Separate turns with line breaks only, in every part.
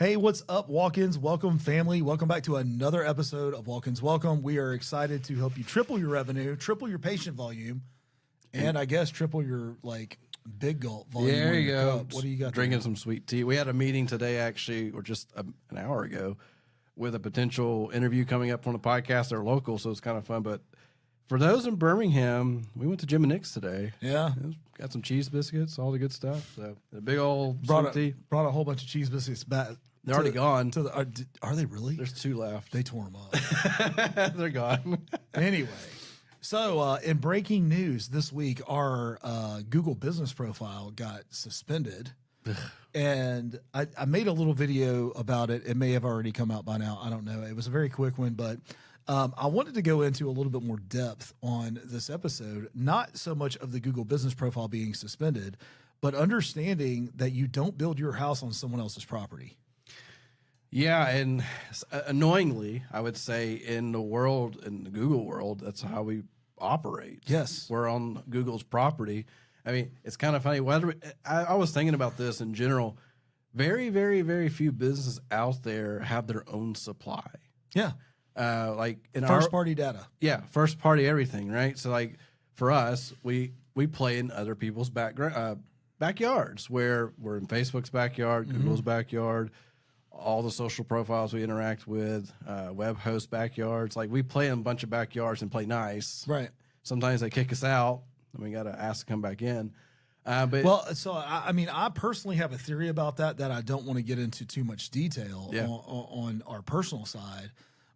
Hey, what's up, Walk-ins? Welcome, family. Welcome back to another episode of Walk-ins Welcome. We are excited to help you triple your revenue, triple your patient volume, and I guess triple your big gulp volume.
There you go.
Cup. What do you got?
Drinking some sweet tea. We had a meeting today, actually, or just an hour ago, with a potential interview coming up from the podcast. They're local, so it's kind of fun. But for those in Birmingham, we went to Jim and Nick's today.
Yeah.
Got some cheese biscuits, all the good stuff. So a big old
Brought
tea.
a whole bunch of cheese biscuits back.
They're already gone.
Are they really?
There's 2 left.
They tore them up.
They're gone.
Anyway, so in breaking news this week, our Google business profile got suspended. And I made a little video about it. It may have already come out by now. I don't know. It was a very quick one, but I wanted to go into a little bit more depth on this episode, not so much of the Google business profile being suspended, but understanding that you don't build your house on someone else's property.
Yeah, and annoyingly, I would say in the Google world, that's how we operate.
Yes.
We're on Google's property. I mean, it's kind of funny. I was thinking about this in general. Very, very, very few businesses out there have their own supply.
Yeah.
Like in
first party data.
Yeah, first party everything, right? So like for us, we play in other people's backyards where we're in Facebook's backyard, Google's backyard, all the social profiles we interact with, web host backyards. Like we play in a bunch of backyards and play nice.
Right.
Sometimes they kick us out and we got to ask to come back in. But
I mean, I personally have a theory about that I don't want to get into too much detail on our personal side.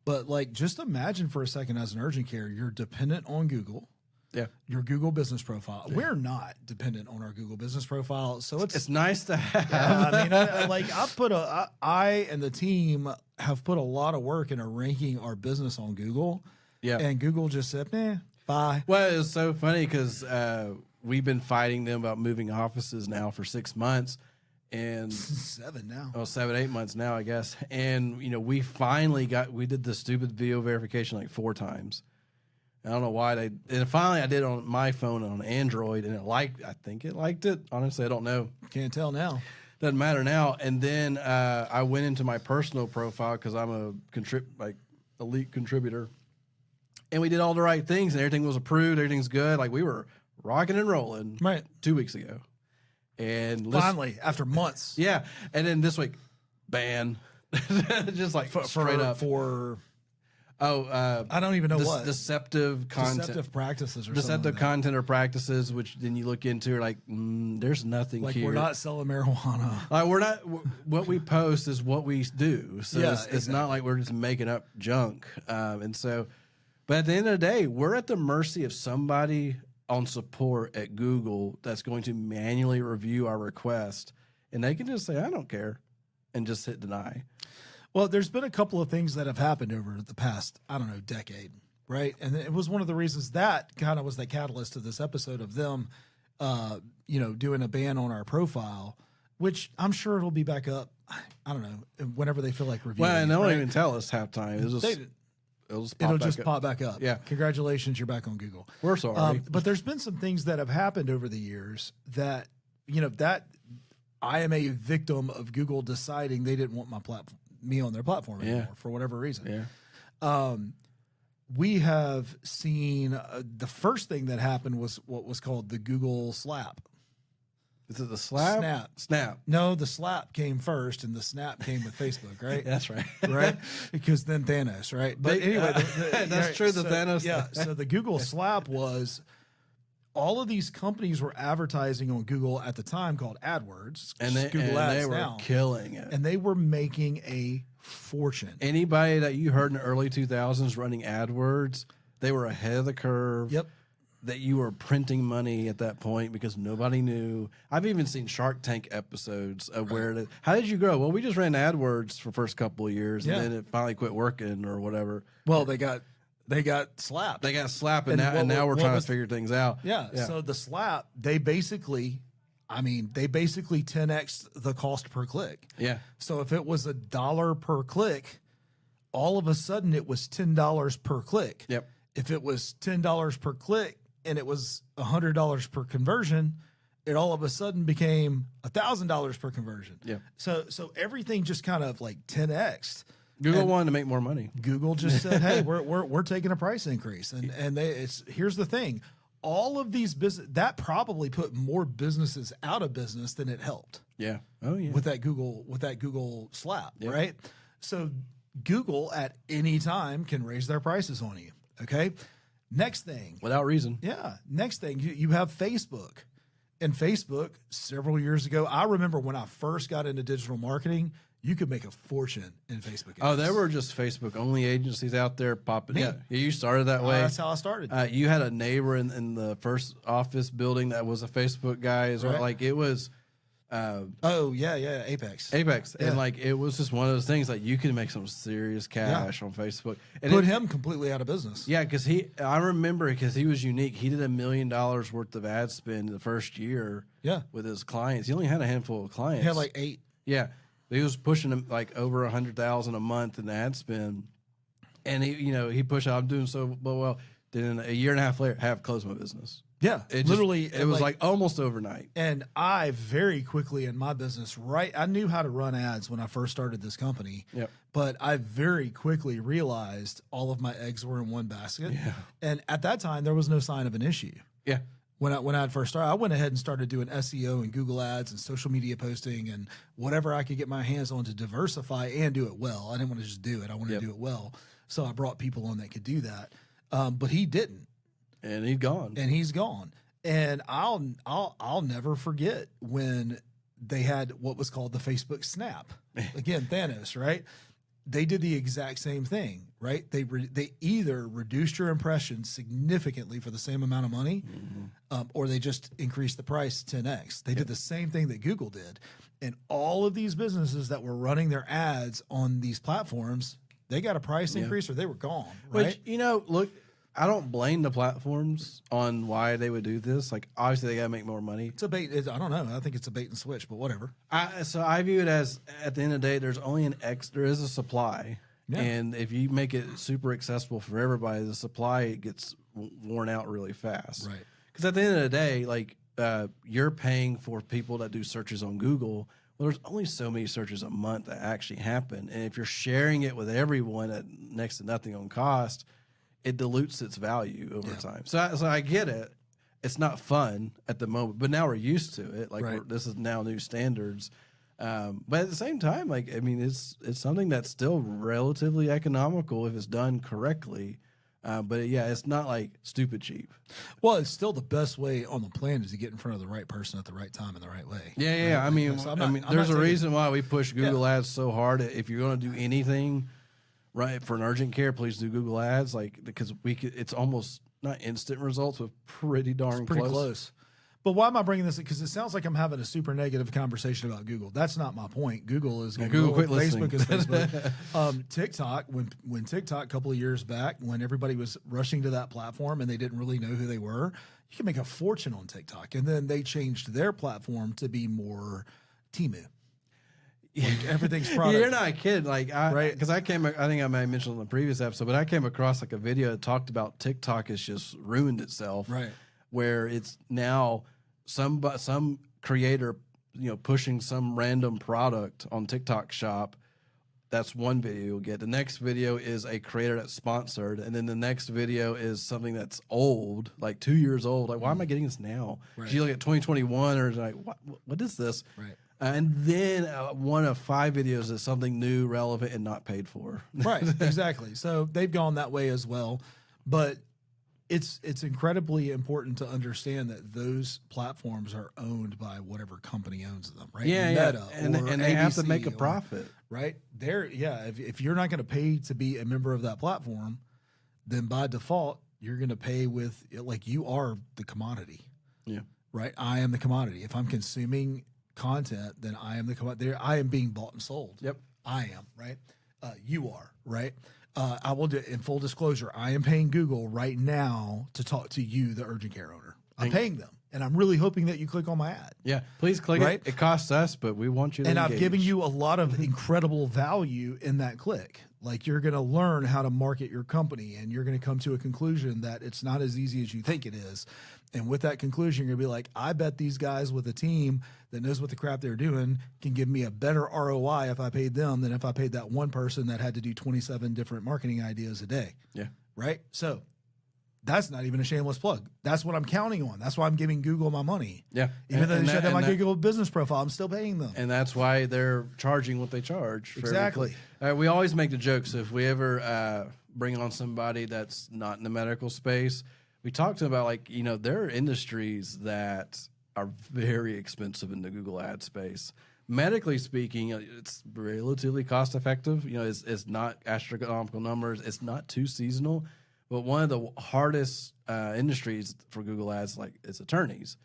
But just imagine for a second as an urgent care, you're dependent on Google.
Yeah.
Your Google business profile. Yeah. We're not dependent on our Google business profile. So it's
nice to have.
Yeah, I mean, I and the team have put a lot of work into ranking our business on Google. Yeah. And Google just said, bye.
Well, it's so funny because we've been fighting them about moving offices now for 6 months. And
7 now.
Oh, 7, 8 months now, I guess. And, we finally we did the stupid video verification 4 times. I don't know why and finally I did it on my phone on Android, and I think it liked it. Honestly, I don't know.
Can't tell now.
Doesn't matter now. And then I went into my personal profile because I'm a elite contributor, and we did all the right things, and everything was approved. Everything's good. We were rocking and rolling.
Right.
2 weeks ago. And
finally, after months.
Yeah. And then this week, ban. Just straight up.
I don't even know what.
Deceptive content.
Deceptive practices or
deceptive content or practices, which then you look into, there's nothing here.
We're not selling marijuana.
We're not. What we post is what we do. So it's not like we're just making up junk. But at the end of the day, we're at the mercy of somebody on support at Google that's going to manually review our request, and they can just say, I don't care, and just hit deny.
Well, there's been a couple of things that have happened over the past, decade, right? And it was one of the reasons that kind of was the catalyst to this episode of them, doing a ban on our profile, which I'm sure it'll be back up, I don't know, whenever they feel like reviewing.
Well, and they don't even tell us half time.
It'll just pop back up.
Yeah.
Congratulations, you're back on Google.
We're sorry.
But there's been some things that have happened over the years that, that I am a victim of Google deciding they didn't want me on their platform anymore for whatever reason.
Yeah.
We have seen the first thing that happened was what was called the Google slap.
Is it the slap? Snap.
No, the slap came first, and the snap came with Facebook, right?
That's right.
Right? Because then Thanos, right? But anyway.
That's true, the Thanos.
Yeah, so the Google slap was all of these companies were advertising on Google at the time called AdWords.
And they were killing it.
And they were making a fortune.
Anybody that you heard in the early 2000s running AdWords, they were ahead of the curve.
Yep.
That you were printing money at that point because nobody knew. I've even seen Shark Tank episodes of how did you grow? Well, we just ran AdWords for the first couple of years, and then it finally quit working or whatever.
Well, they got slapped.
They got slapped, and now we're trying to figure things out.
Yeah. So the slap, they basically 10x the cost per click.
Yeah.
So if it was $1 per click, all of a sudden it was $10 per click.
Yep.
If it was $10 per click, and it was $100 per conversion, it all of a sudden became $1,000 per conversion.
Yeah.
So everything just kind of like 10x'd.
Google wanted to make more money.
Google just said, "Hey, we're taking a price increase," and here's the thing: all of these business that probably put more businesses out of business than it helped.
Yeah. Oh yeah.
With that Google slap, right? So Google at any time can raise their prices on you. Okay. Next thing,
without reason.
Yeah. Next thing, you have Facebook, and Facebook several years ago. I remember when I first got into digital marketing. You could make a fortune in Facebook ads.
Oh, there were just Facebook only agencies out there popping. Yeah, you started that way.
That's how I started.
You had a neighbor in the first office building that was a Facebook guy. Right. Like it was.
Apex.
Apex, and like it was just one of those things. Like you could make some serious cash on Facebook. And
put him completely out of business.
Yeah, because I remember because he was unique. He did $1 million worth of ad spend the first year.
Yeah,
with his clients, he only had a handful of clients.
He had like 8.
Yeah. He was pushing them like over 100,000 a month in ad spend, and he pushed out. I'm doing so well. Then a year and a half later, have closed my business.
Yeah,
it was like almost overnight.
And I very quickly in my business, I knew how to run ads when I first started this company.
Yep.
But I very quickly realized all of my eggs were in one basket.
Yeah.
And at that time, there was no sign of an issue.
Yeah.
When I had first started, I went ahead and started doing SEO and Google ads and social media posting and whatever I could get my hands on to diversify and do it well. I didn't want to just do it. I wanted to do it well. So I brought people on that could do that. But he didn't.
And he's gone.
And I'll never forget when they had what was called the Facebook Snap. Again, Thanos, right? They did the exact same thing, right? They either reduced your impressions significantly for the same amount of money, or they just increased the price 10x. They did the same thing that Google did. And all of these businesses that were running their ads on these platforms, they got a price increase or they were gone, right?
Which, look, I don't blame the platforms on why they would do this. Like, obviously, they got to make more money.
It's a bait. I don't know. I think it's a bait and switch, but whatever.
So I view it as, at the end of the day, there is a supply. Yeah. And if you make it super accessible for everybody, the supply gets worn out really fast.
Right.
Because at the end of the day, like, you're paying for people that do searches on Google. Well, there's only so many searches a month that actually happen. And if you're sharing it with everyone at next to nothing on cost, it dilutes its value over time. So I get it. It's not fun at the moment, but now we're used to it. Like this is now new standards. But at the same time, like, I mean, it's something that's still relatively economical if it's done correctly. But it's not like stupid cheap.
Well, it's still the best way on the planet to get in front of the right person at the right time in the right way.
Yeah. Right? I mean, there's a reason why we push Google ads so hard. If you're going to do anything right for an urgent care, please do Google ads. Like, because it's almost not instant results, but pretty close.
But why am I bringing this? Because it sounds like I'm having a super negative conversation about Google. That's not my point. Google is
Google. Quit
Facebook
listening.
is Facebook. TikTok, when TikTok a couple of years back, when everybody was rushing to that platform and they didn't really know who they were, you can make a fortune on TikTok. And then they changed their platform to be more Temu. Like everything's product.
You're not kidding. Like, because I think I may have mentioned on the previous episode, but I came across like a video that talked about TikTok has just ruined itself.
Right.
Where it's now some creator, pushing some random product on TikTok Shop. That's one video you'll get. The next video is a creator that's sponsored, and then the next video is something that's old, like 2 years old. Like, why am I getting this now? Right. You look at 2021, or like, what is this?
Right.
And then one of 5 videos is something new, relevant, and not paid for.
Right, exactly. So they've gone that way as well. But it's incredibly important to understand that those platforms are owned by whatever company owns them, right?
Yeah,
Meta
and they have to make a profit.
Right? If you're not going to pay to be a member of that platform, then by default, you're going to pay with, like, you are the commodity.
Yeah.
Right? I am the commodity. If I'm consuming content, then I am the commodity. I am being bought and sold.
Yep.
I am, right? You are, right? I will do, in full disclosure, I am paying Google right now to talk to you, the urgent care owner. I'm paying them. and I'm really hoping that you click on my ad.
Yeah, please click
Right?
it. It costs us, but we want you to
And
engage.
I've given you a lot of incredible value in that click. Like, you're going to learn how to market your company, and you're going to come to a conclusion that it's not as easy as you think it is. And with that conclusion, you're going to be like, I bet these guys with a team that knows what the crap they're doing can give me a better ROI if I paid them than if I paid that one person that had to do 27 different marketing ideas a day.
Yeah.
Right? So that's not even a shameless plug. That's what I'm counting on. That's why I'm giving Google my money.
Yeah.
Even though they shut down my Google business profile, I'm still paying them.
And that's why they're charging what they charge. For
Exactly.
we always make the joke. So if we ever bring on somebody that's not in the medical space, we talk to them about, like, there are industries that are very expensive in the Google ad space. Medically speaking, it's relatively cost effective. It's not astronomical numbers. It's not too seasonal. But one of the hardest industries for Google Ads, is attorneys.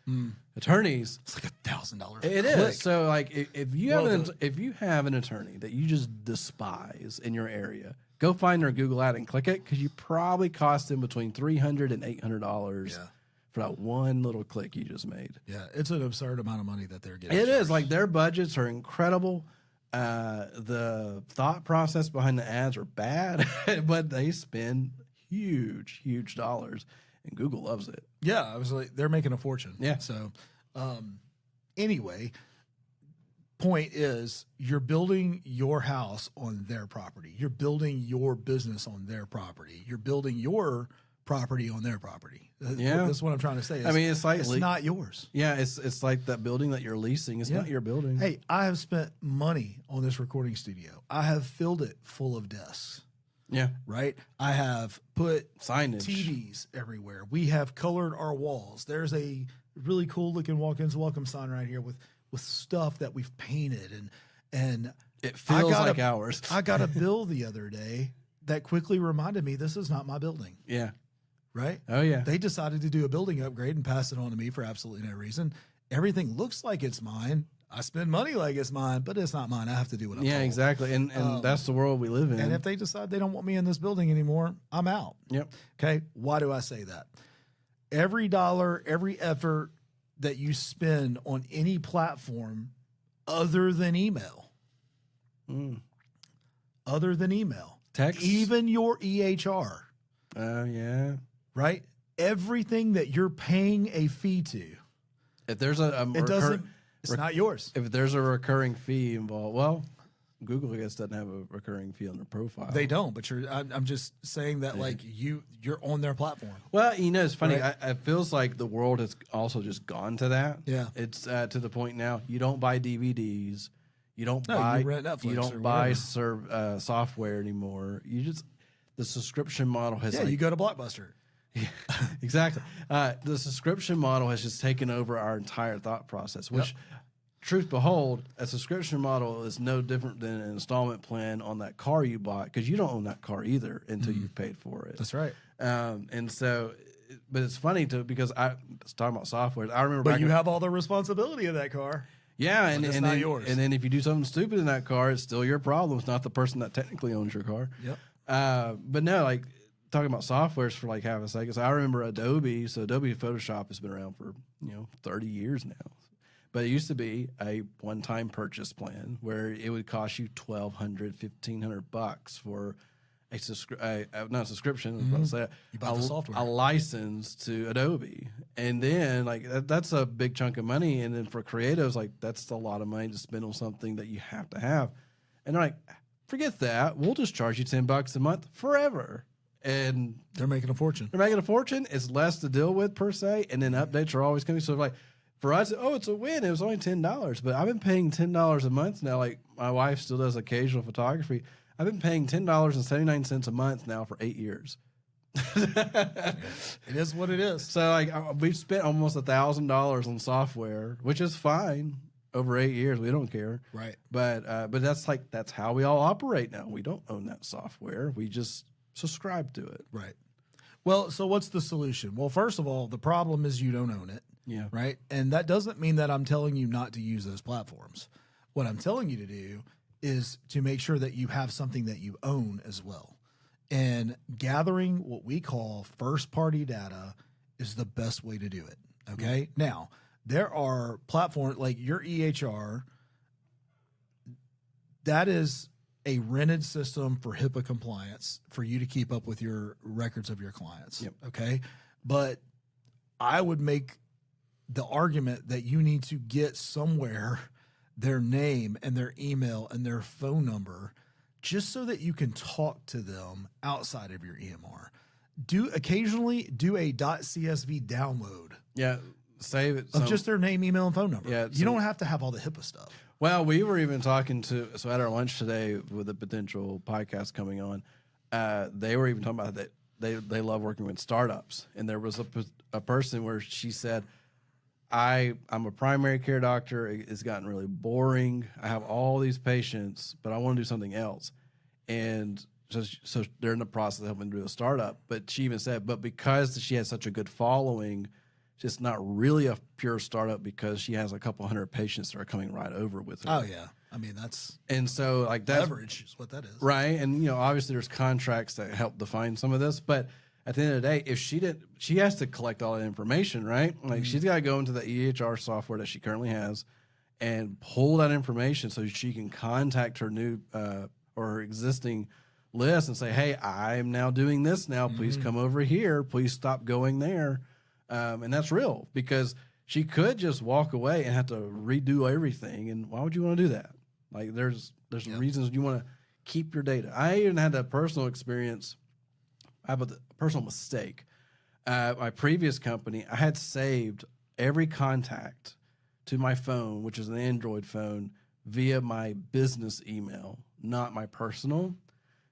Attorneys,
it's like $1,000.
It is. So, if you have an attorney that you just despise in your area, go find their Google ad and click it, because you probably cost them between $300 and $800 for that one little click you just made.
Yeah, it's an absurd amount of money that they're getting.
It is. Their budgets are incredible. The thought process behind the ads are bad, but they spend huge dollars, and Google loves it.
Yeah, I was like, they're making a fortune.
Yeah.
So, anyway, point is, you're building your house on their property. You're building your business on their property. You're building your property on their property.
Yeah,
that's what I'm trying to say.
It's
not yours.
Yeah, it's like that building that you're leasing. It's not your building.
Hey, I have spent money on this recording studio. I have filled it full of desks.
Yeah.
Right? I have put
signage,
TVs everywhere. We have colored our walls. There's a really cool looking walk-ins welcome sign right here with stuff that we've painted, and
it feels like ours.
I got a bill the other day that quickly reminded me this is not my building.
Yeah.
Right?
Oh yeah.
They decided to do a building upgrade and pass it on to me for absolutely no reason. Everything looks like it's mine. I spend money like it's mine, but it's not mine. I have to do what I'm told.
Exactly. And that's the world we live in.
And if they decide they don't want me in this building anymore, I'm out.
Yep.
Okay. Why do I say that? Every dollar, every effort that you spend on any platform other than email,
text,
even your EHR.
Yeah.
Right? Everything that you're paying a fee to.
If there's
it's not yours.
If there's a recurring fee involved, well, Google, I guess, doesn't have a recurring fee on their profile.
They don't, but I'm just saying that you're on their platform.
Well, it's funny. Right? It feels like the world has also just gone to that.
Yeah,
it's to the point now. You don't buy DVDs. You don't buy
Netflix.
You don't buy software anymore. The subscription model has.
Yeah, you go to Blockbuster.
Yeah, exactly. The subscription model has just taken over our entire thought process, which, truth behold, a subscription model is no different than an installment plan on that car you bought, because you don't own that car either until you've paid for it.
That's right.
And so, but it's funny because I was talking about software. I remember,
but you have all the responsibility of that car.
Yeah, and
it's
not
then, yours.
And then if you do something stupid in that car, it's still your problem. It's not the person that technically owns your car.
Yep.
But no, talking about softwares for half a second. So I remember Adobe. So Adobe Photoshop has been around for 30 years now. But it used to be a one-time purchase plan where it would cost you $1,200, $1,500 for not a subscription. I was about to say
you bought the software,
a license to Adobe, and then that's a big chunk of money. And then for creatives, that's a lot of money to spend on something that you have to have. And they're like, forget that. We'll just charge you $10 a month forever. And
they're making a fortune.
It's less to deal with per se, and then updates are always coming. So for us, it's a win. It was only $10, but I've been paying $10 a month now. My wife still does occasional photography. I've been paying $10.79 a month now for 8 years.
It is what it is.
So we've spent almost $1,000 on software, which is fine. Over 8 years, we don't care.
Right.
But that's how we all operate now. We don't own that software. We just subscribe to it.
Right. Well, so what's the solution? Well, first of all, the problem is you don't own it.
Yeah.
Right. And that doesn't mean that I'm telling you not to use those platforms. What I'm telling you to do is to make sure that you have something that you own as well. And gathering what we call first party data is the best way to do it. Okay. Now, there are platforms like your EHR, that is a rented system for HIPAA compliance for you to keep up with your records of your clients.
Yep.
Okay. But I would make the argument that you need to get somewhere their name and their email and their phone number just so that you can talk to them outside of your EMR. Occasionally do a .csv download.
Yeah. Save it.
Of just their name, email, and phone number.
Yeah,
you don't have to have all the HIPAA stuff.
Well, we were even talking so at our lunch today with a potential podcast coming on, they were even talking about that they love working with startups. And there was a person where she said, I'm a primary care doctor. It's gotten really boring. I have all these patients, but I want to do something else. And so they're in the process of helping do a startup. But she even said, but because she has such a good following, it's not really a pure startup because she has a couple hundred patients that are coming right over with her.
Oh yeah, I mean that's
that's
leverage is what that is,
right? And obviously there's contracts that help define some of this, but at the end of the day, if she has to collect all that information, right? Like she's got to go into the EHR software that she currently has and pull that information so she can contact her new or her existing list and say, hey, I'm now doing this now. Please come over here. Please stop going there. And that's real because she could just walk away and have to redo everything. And why would you want to do that? Like there's reasons you want to keep your data. I even had that personal experience. I have a personal mistake. My previous company, I had saved every contact to my phone, which is an Android phone, via my business email, not my personal.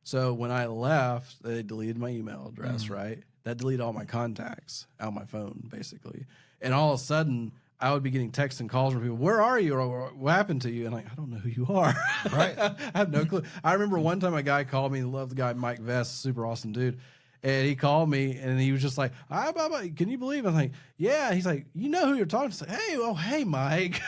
So when I left, they deleted my email address, right? That deleted all my contacts out of my phone, basically. And all of a sudden, I would be getting texts and calls from people, where are you? Or what happened to you? And I don't know who you are.
Right.
I have no clue. I remember one time a guy called me, loved the guy, Mike Vest, super awesome dude. And he called me and he was just like, can you believe? I'm like, yeah. He's like, you know who you're talking to? Hey, Mike.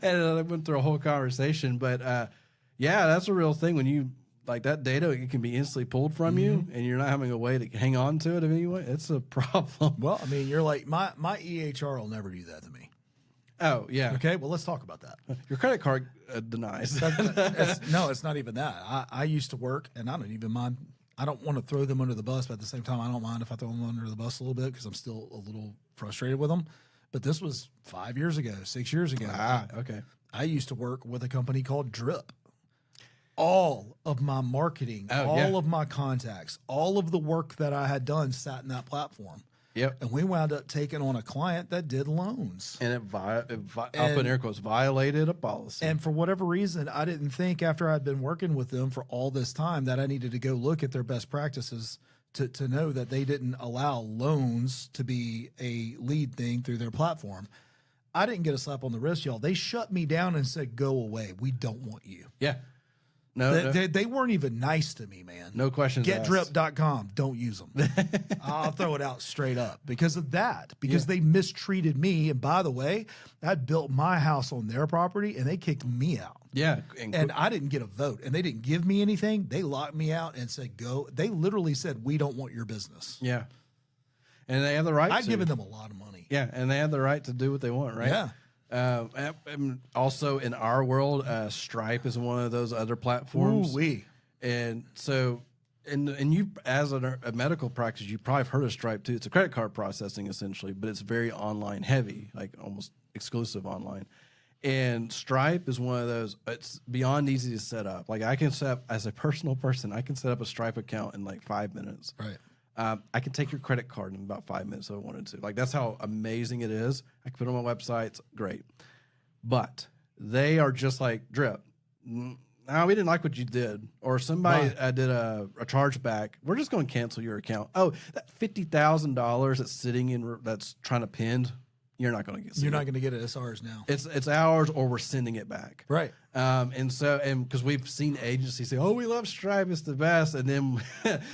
And I went through a whole conversation. But yeah, that's a real thing when you, like that data, it can be instantly pulled from you, and you're not having a way to hang on to it anyway. It's a problem.
Well, I mean, you're like my EHR will never do that to me.
Oh yeah.
Okay. Well, let's talk about that.
Your credit card denies.
No, it's not even that. I used to work, and I don't even mind. I don't want to throw them under the bus, but at the same time, I don't mind if I throw them under the bus a little bit because I'm still a little frustrated with them. But this was 5 years ago, 6 years ago.
Okay.
I used to work with a company called Drip. All of my marketing, of my contacts, all of the work that I had done sat in that platform.
Yep.
And we wound up taking on a client that did loans.
And up in air quotes, violated a policy.
And for whatever reason, I didn't think after I'd been working with them for all this time that I needed to go look at their best practices to know that they didn't allow loans to be a lead thing through their platform. I didn't get a slap on the wrist, y'all. They shut me down and said, go away. We don't want you.
Yeah.
They weren't even nice to me, man.
No questions asked.
GetDrip.com. Don't use them. I'll throw it out straight up because of that. Because they mistreated me. And by the way, I built my house on their property and they kicked me out.
Yeah.
And I didn't get a vote. And they didn't give me anything. They locked me out and said, go. They literally said, we don't want your business.
Yeah. And they have the right
I've given them a lot of money.
Yeah. And they have the right to do what they want, right?
Yeah.
And also in our world, Stripe is one of those other platforms.
Ooh-wee.
And so, and you as a medical practice, you probably have heard of Stripe too. It's a credit card processing essentially, but it's very online heavy, like almost exclusive online. And Stripe is one of those, it's beyond easy to set up. Like I can set up, as a personal person, I can set up a Stripe account in like 5 minutes.
Right.
I can take your credit card in about 5 minutes if I wanted to. Like that's how amazing it is. I can put it on my website. It's great. But they are just like Drip. No, we didn't like what you did. Or somebody did a chargeback. We're just going to cancel your account. Oh, that $50,000 that's sitting in, that's trying to pinned, you're not going to get.
You're not going to get it. It's ours now.
It's ours, or we're sending it back.
Right.
And because we've seen agencies say, "Oh, we love Stripe, it's the best," and then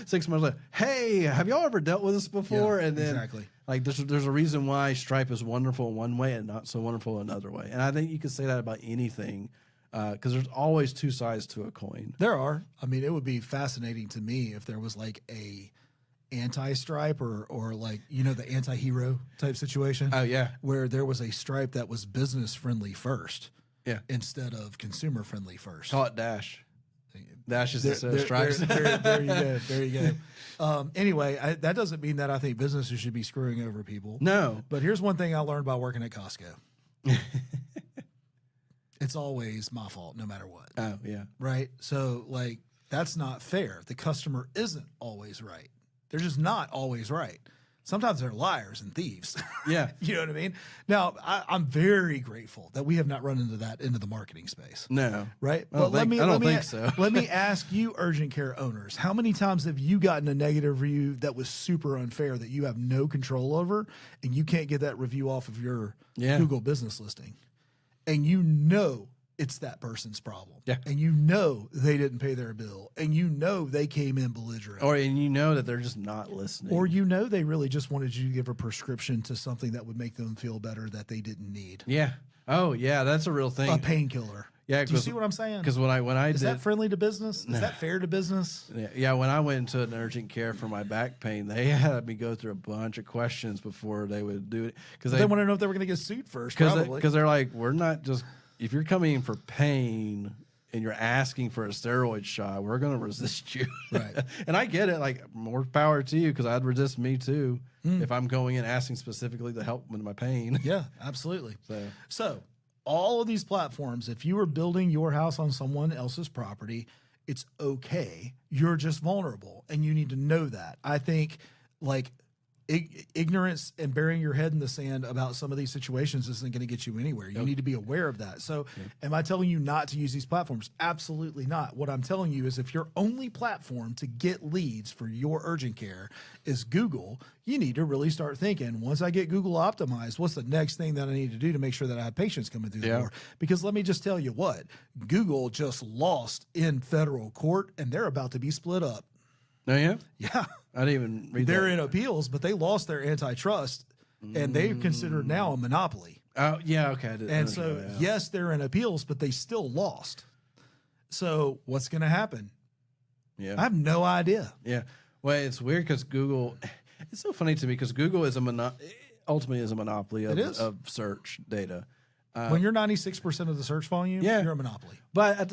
6 months later, "Hey, have y'all ever dealt with this before?"
Yeah,
and then
exactly.
Like there's a reason why Stripe is wonderful in one way and not so wonderful in another way. And I think you can say that about anything because there's always two sides to a coin.
There are. I mean, it would be fascinating to me if there was like anti-Stripe or like, the anti-hero type situation.
Oh yeah.
Where there was a Stripe that was business friendly first.
Yeah.
Instead of consumer friendly first.
Call it Dash. Dash is instead of Stripes.
There you go. There you go. Anyway, that doesn't mean that I think businesses should be screwing over people.
No.
But here's one thing I learned by working at Costco. It's always my fault, no matter what.
Oh, yeah.
Right? So, like, that's not fair. The customer isn't always right. They're just not always right. Sometimes they're liars and thieves.
Yeah.
You know what I mean? Now, I'm very grateful that we have not run into the marketing space.
No.
Right?
I don't think so.
Let me ask you, urgent care owners, how many times have you gotten a negative review that was super unfair that you have no control over and you can't get that review off of your Google business listing? And you know it's that person's problem.
Yeah.
And you know they didn't pay their bill. And you know they came in belligerent.
And you know that they're just not listening.
Or you know they really just wanted you to give a prescription to something that would make them feel better that they didn't need.
Yeah. Oh, yeah, that's a real thing.
A painkiller.
Yeah.
Do you see what I'm saying?
Because when I
Is that friendly to business? Is that fair to business?
Yeah, when I went into an urgent care for my back pain, they had me go through a bunch of questions before they would do it. Because
they want to know if they were going to get sued first, probably.
Because they're like, we're not just... If you're coming in for pain and you're asking for a steroid shot, we're going to resist you.
Right.
And I get it. Like, more power to you, because I'd resist me too if I'm going in asking specifically to help with my pain.
Yeah, absolutely. So all of these platforms, if you are building your house on someone else's property, it's okay. You're just vulnerable, and you need to know that. I think, like, ignorance and burying your head in the sand about some of these situations isn't going to get you anywhere. You need to be aware of that. So am I telling you not to use these platforms? Absolutely not. What I'm telling you is if your only platform to get leads for your urgent care is Google, you need to really start thinking, once I get Google optimized, what's the next thing that I need to do to make sure that I have patients coming through the door? Because let me just tell you what, Google just lost in federal court and they're about to be split up.
Oh, yeah?
Yeah.
I didn't even read
They're
that.
in appeals, but they lost their antitrust, and they're considered now a monopoly.
Oh, yeah, okay.
And so, yes, they're in appeals, but they still lost. So what's going to happen?
Yeah.
I have no idea.
Yeah. Well, it's weird because Google, it's so funny to me because Google is ultimately is a monopoly of search data.
When you're 96% of the search volume, you're a monopoly.
But I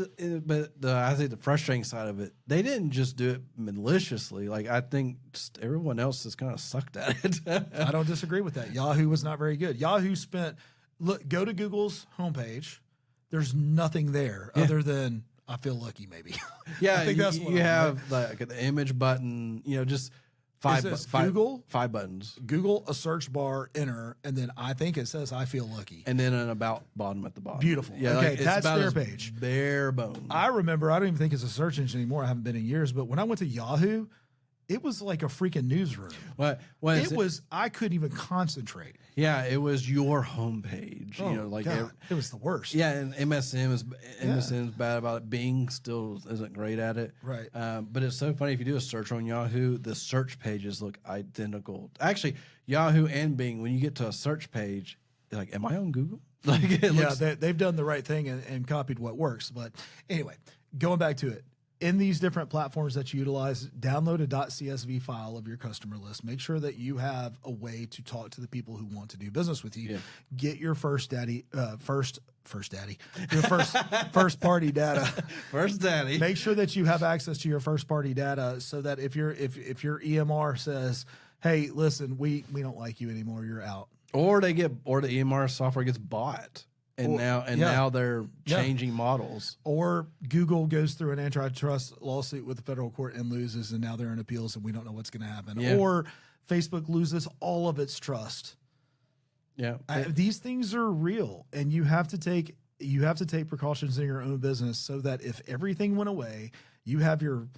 think the frustrating side of it, they didn't just do it maliciously. Like, I think just everyone else has kind of sucked at it.
I don't disagree with that. Yahoo was not very good. Yahoo go to Google's homepage. There's nothing there other than I feel lucky, maybe.
Yeah,
I think that's what
you have like the image button, just
Google
5 buttons.
Google a search bar, enter, and then I think it says I feel lucky.
And then an about bottom at the bottom.
Beautiful.
Yeah,
okay,
like,
that's their page.
Bare bones.
I remember, I don't even think it's a search engine anymore. I haven't been in years, but when I went to Yahoo, it was like a freaking newsroom. I couldn't even concentrate.
Yeah, it was your homepage.
Oh, God, it was the worst.
Yeah, and MSN's bad about it. Bing still isn't great at it.
Right.
But it's so funny if you do a search on Yahoo, the search pages look identical. Actually, Yahoo and Bing, when you get to a search page, you're like, am I on Google? Like,
they've done the right thing and copied what works. But anyway, going back to it. In these different platforms that you utilize, download a .csv file of your customer list. Make sure that you have a way to talk to the people who want to do business with you. Yeah. Get your first party data.
First daddy.
Make sure that you have access to your first party data so that if your EMR says, hey, listen, we don't like you anymore, you're out.
Or the EMR software gets bought. Now they're changing models.
Or Google goes through an antitrust lawsuit with the federal court and loses, and now they're in appeals, and we don't know what's going to happen. Yeah. Or Facebook loses all of its trust.
Yeah,
these things are real, and you have to take precautions in your own business so that if everything went away, you have your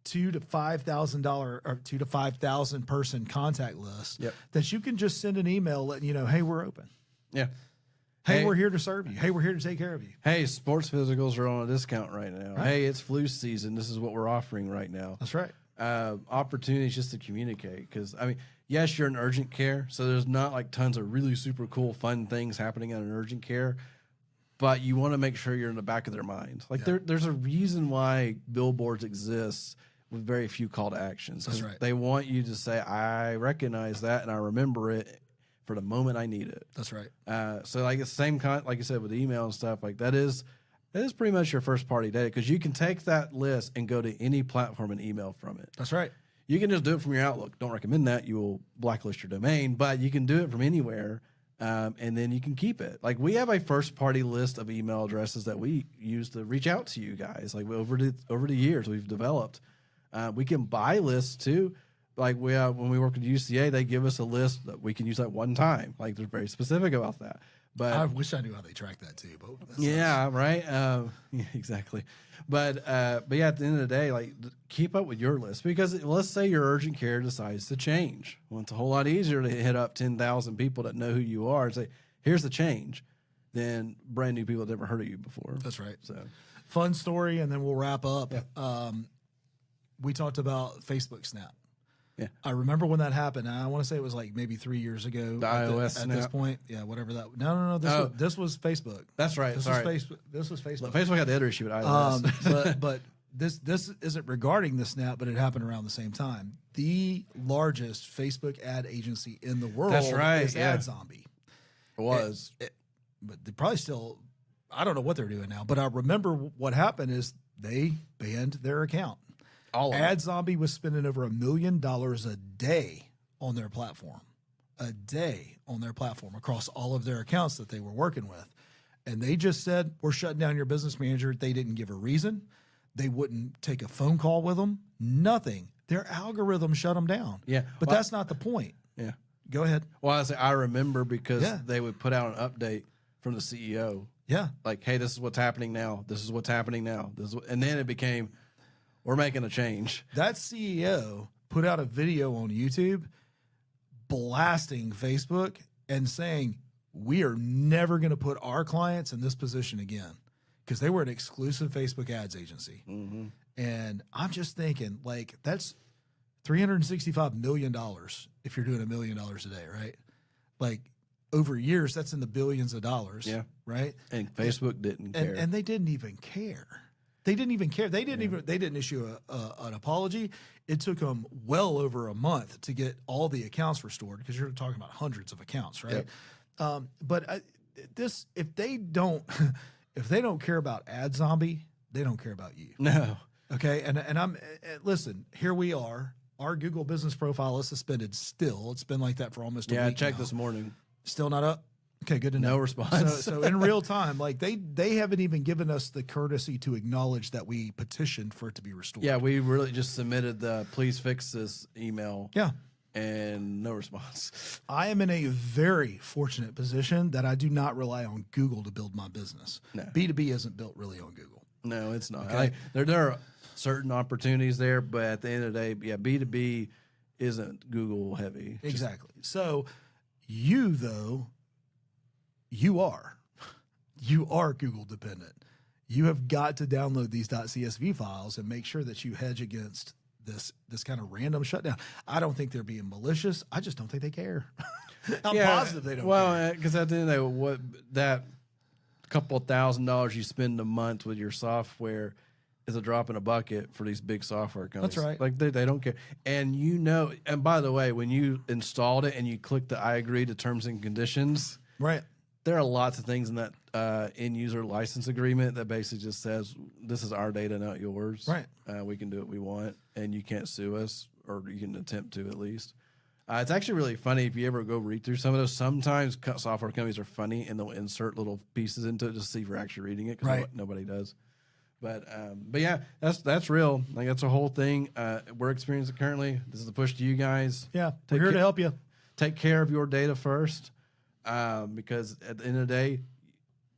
$2,000 to $5,000 or 2,000 to 5,000 person contact list that you can just send an email letting you know, hey, we're open.
Yeah.
Hey, we're here to serve you. Hey, we're here to take care of you.
Hey, sports physicals are on a discount right now. Right. Hey, it's flu season. This is what we're offering right now.
That's right.
Opportunities just to communicate. Because, I mean, yes, you're in urgent care, so there's not like tons of really super cool, fun things happening in an urgent care. But you want to make sure you're in the back of their minds. Like there's a reason why billboards exist with very few call to actions.
That's right.
They want you to say, I recognize that and I remember it for the moment I need it.
That's right.
So like the same like you said with email and stuff, like that is pretty much your first party data, because you can take that list and go to any platform and email from it.
That's right.
You can just do it from your Outlook. Don't recommend that. You will blacklist your domain, but you can do it from anywhere, and then you can keep it. Like we have a first-party list of email addresses that we use to reach out to you guys. Like over the years, we've developed. We can buy lists too. Like when we work with UCA, they give us a list that we can use at one time. Like they're very specific about that. But
I wish I knew how they track that too. But
yeah, right. Yeah, exactly. But yeah, at the end of the day, like keep up with your list, because let's say your urgent care decides to change. Well, it's a whole lot easier to hit up 10,000 people that know who you are and say, "Here's the change," than brand new people that never heard of you before.
That's right.
So
fun story, and then we'll wrap up.
Yeah.
We talked about Facebook Snap.
Yeah.
I remember when that happened. I want to say it was like maybe 3 years ago.
The iOS
at
Snap.
this point. Yeah, whatever that. No. This was Facebook.
that's right.
This
Sorry.
was Facebook. This was Facebook.
Facebook had the other issue with iOS.
but this isn't regarding the Snap, but it happened around the same time. The largest Facebook ad agency in the world
That's right,
is
yeah.
AdZombie.
It was.
But they probably still, I don't know what they're doing now, but I remember what happened is they banned their account.
All of it.
AdZombie was spending over $1 million a day on their platform. A day on their platform across all of their accounts that they were working with. And they just said, we're shutting down your business manager. They didn't give a reason. They wouldn't take a phone call with them. Nothing. Their algorithm shut them down.
Yeah.
But
Well,
that's not the point.
Yeah.
Go ahead.
Well, I remember because
Yeah.
they would put out an update from the CEO.
Yeah.
Like, hey, this is what's happening now. This is what's happening now. And then it became, we're making a change.
That CEO put out a video on YouTube blasting Facebook and saying, we are never going to put our clients in this position again, because they were an exclusive Facebook ads agency.
Mm-hmm.
And I'm just thinking, like, that's $365 million if you're doing $1 million a day, right? Like, over years, that's in the billions of dollars,
Yeah.
right?
And Facebook didn't care.
And they didn't even care. They didn't even care. They didn't issue an apology. It took them well over a month to get all the accounts restored, because you're talking about hundreds of accounts, right?
Yep.
But if they don't care about AdZombie, they don't care about you.
No.
Okay, and listen. Here we are. Our Google business profile is suspended still. It's been like that for almost a week.
Yeah, I checked
now.
this morning.
Still not up. Okay, good to know.
No response.
So in real time, like they haven't even given us the courtesy to acknowledge that we petitioned for it to be restored.
Yeah, we really just submitted the please fix this email.
Yeah.
And no response.
I am in a very fortunate position that I do not rely on Google to build my business.
No.
B2B isn't built really on Google.
No, it's not.
Okay.
There are certain opportunities there, but at the end of the day, yeah, B2B isn't Google heavy.
Exactly. So you, though, you are Google dependent. You have got to download these .csv files and make sure that you hedge against this kind of random shutdown. I don't think they're being malicious. I just don't think they care. I'm positive they don't care.
Well, because at the end of the day, what that couple $1,000s you spend a month with your software is a drop in a bucket for these big software companies.
That's right.
Like they don't care. And and by the way, when you installed it and you click the I agree to terms and conditions,
Right.
there are lots of things in that end user license agreement that basically just says this is our data, not yours.
Right.
We can do what we want, and you can't sue us, or you can attempt to at least. It's actually really funny if you ever go read through some of those. Sometimes software companies are funny, and they'll insert little pieces into it just to see if you're actually reading it, because
Right.
nobody does. But yeah, that's real. Like that's a whole thing. We're experiencing currently. This is a push to you guys.
Yeah. We're here to help you.
Take care of your data first, because at the end of the day,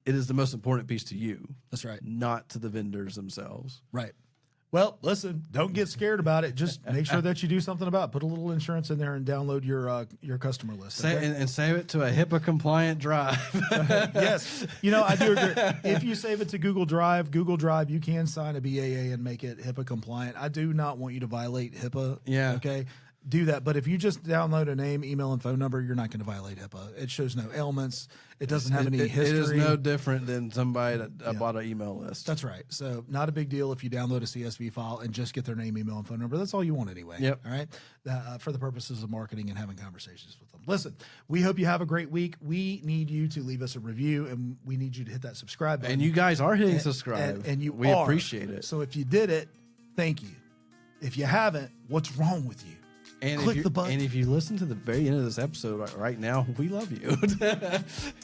it is the most important piece to you. That's
right.
Not to the vendors themselves.
Right. Well, listen, don't get scared about it. Just make sure that you do something about it. Put a little insurance in there and download your customer list. Okay?
And save it to a HIPAA compliant drive.
Yes. I do agree. If you save it to Google Drive, you can sign a BAA and make it HIPAA compliant. I do not want you to violate HIPAA.
Yeah.
Okay. do that. But if you just download a name, email, and phone number, you're not going to violate HIPAA. It shows no ailments. It doesn't have any history.
It is no different than somebody that bought an email list.
That's right. So not a big deal if you download a CSV file and just get their name, email, and phone number. That's all you want anyway.
Yep.
All right. For the purposes of marketing and having conversations with them. Listen, we hope you have a great week. We need you to leave us a review, and we need you to hit that subscribe button.
And you guys are hitting subscribe.
And
we appreciate it.
So if you did it, thank you. If you haven't, what's wrong with you?
And
click the button.
And if you listen to the very end of this episode right now, we love you.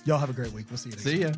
Y'all have a great week. We'll see you next time.
See ya.